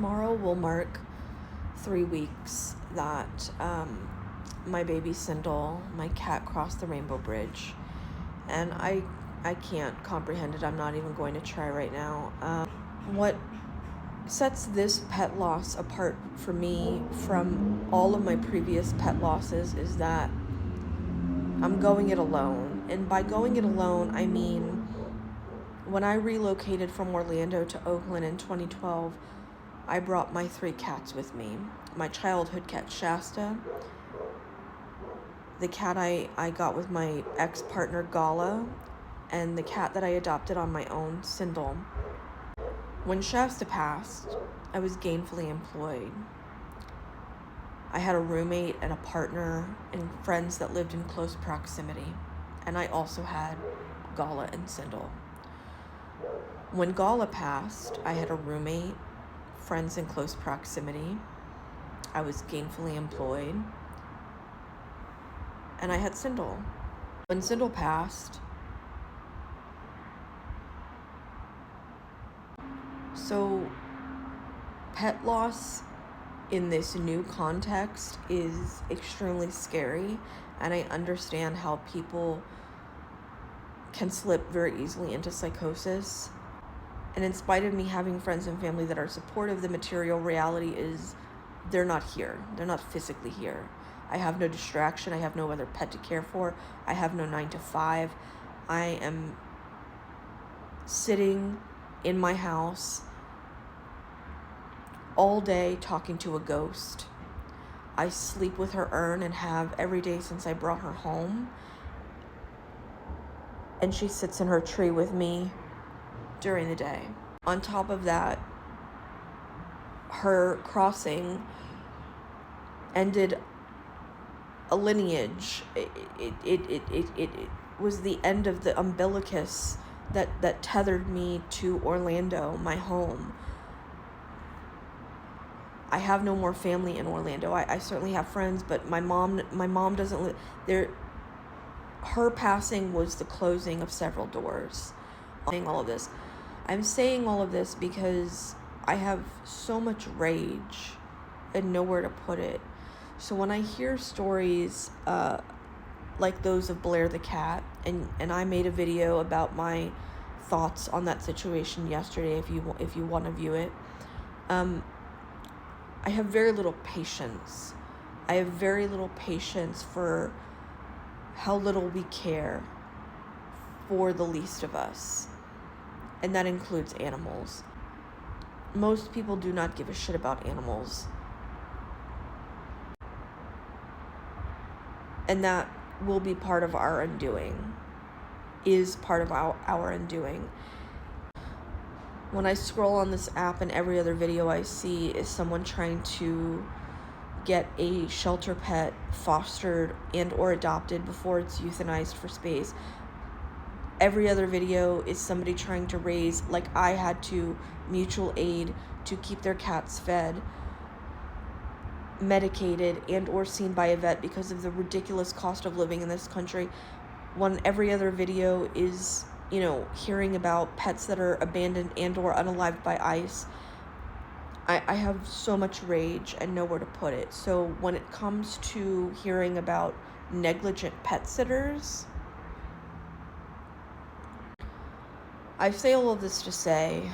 tomorrow will mark 3 weeks that my baby Sindel, my cat, crossed the Rainbow Bridge. And I can't comprehend it. I'm not even going to try right now. What sets this pet loss apart for me from all of my previous pet losses is that I'm going it alone. And by going it alone, I mean when I relocated from Orlando to Oakland in 2012, I brought my 3 cats with me. My childhood cat, Shasta, the cat I got with my ex-partner, Gala, and the cat that I adopted on my own, Sindel. When Shasta passed, I was gainfully employed. I had a roommate and a partner and friends that lived in close proximity. And I also had Gala and Sindel. When Gala passed, I had a roommate, friends in close proximity. I was gainfully employed. And I had Sindel. When Sindel passed, so pet loss in this new context is extremely scary, and I understand how people can slip very easily into psychosis. And in spite of me having friends and family that are supportive, the material reality is they're not here. They're not physically here. I have no distraction. I have no other pet to care for. I have no 9 to 5. I am sitting in my house all day talking to a ghost. I sleep with her urn and have every day since I brought her home. And she sits in her tree with me during the day. On top of that, her crossing ended a lineage. It was the end of the umbilicus that tethered me to Orlando, my home. I have no more family in Orlando. I certainly have friends, but my mom doesn't live there. Her passing was the closing of several doors. I'm saying all of this because I have so much rage and nowhere to put it. So when I hear stories like those of Blair the cat, and I made a video about my thoughts on that situation yesterday, if you want to view it, I have very little patience. I have very little patience for how little we care for the least of us. And that includes animals. Most people do not give a shit about animals. And that will be part of our undoing. Is part of our undoing. When I scroll on this app and every other video I see is someone trying to get a shelter pet fostered and or adopted before it's euthanized for space. Every other video is somebody trying to raise, like I had to, mutual aid to keep their cats fed, medicated, and or seen by a vet because of the ridiculous cost of living in this country. When every other video is, hearing about pets that are abandoned and or unalived by ICE. I have so much rage and nowhere to put it. So when it comes to hearing about negligent pet sitters, I say all of this to say,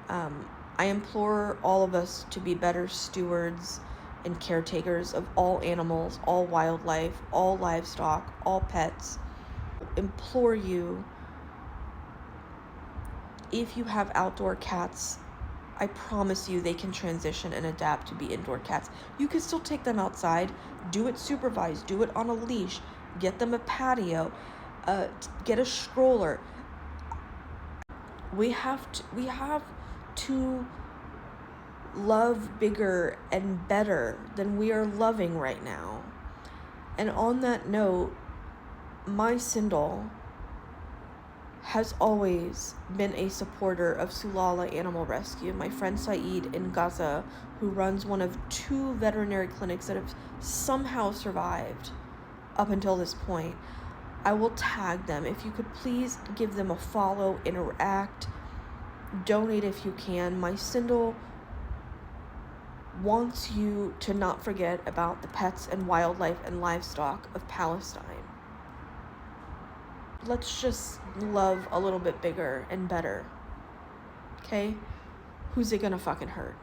I implore all of us to be better stewards and caretakers of all animals, all wildlife, all livestock, all pets. Implore you, if you have outdoor cats, I promise you they can transition and adapt to be indoor cats. You can still take them outside, do it supervised, do it on a leash, get them a patio, get a stroller. We have to love bigger and better than we are loving right now. And on that note, my Sindel has always been a supporter of Sulala Animal Rescue. My friend Saeed in Gaza, who runs one of 2 veterinary clinics that have somehow survived up until this point. I will tag them. If you could please give them a follow, interact, donate if you can. My Sindel wants you to not forget about the pets and wildlife and livestock of Palestine. Let's just love a little bit bigger and better. Okay? Who's it gonna fucking hurt?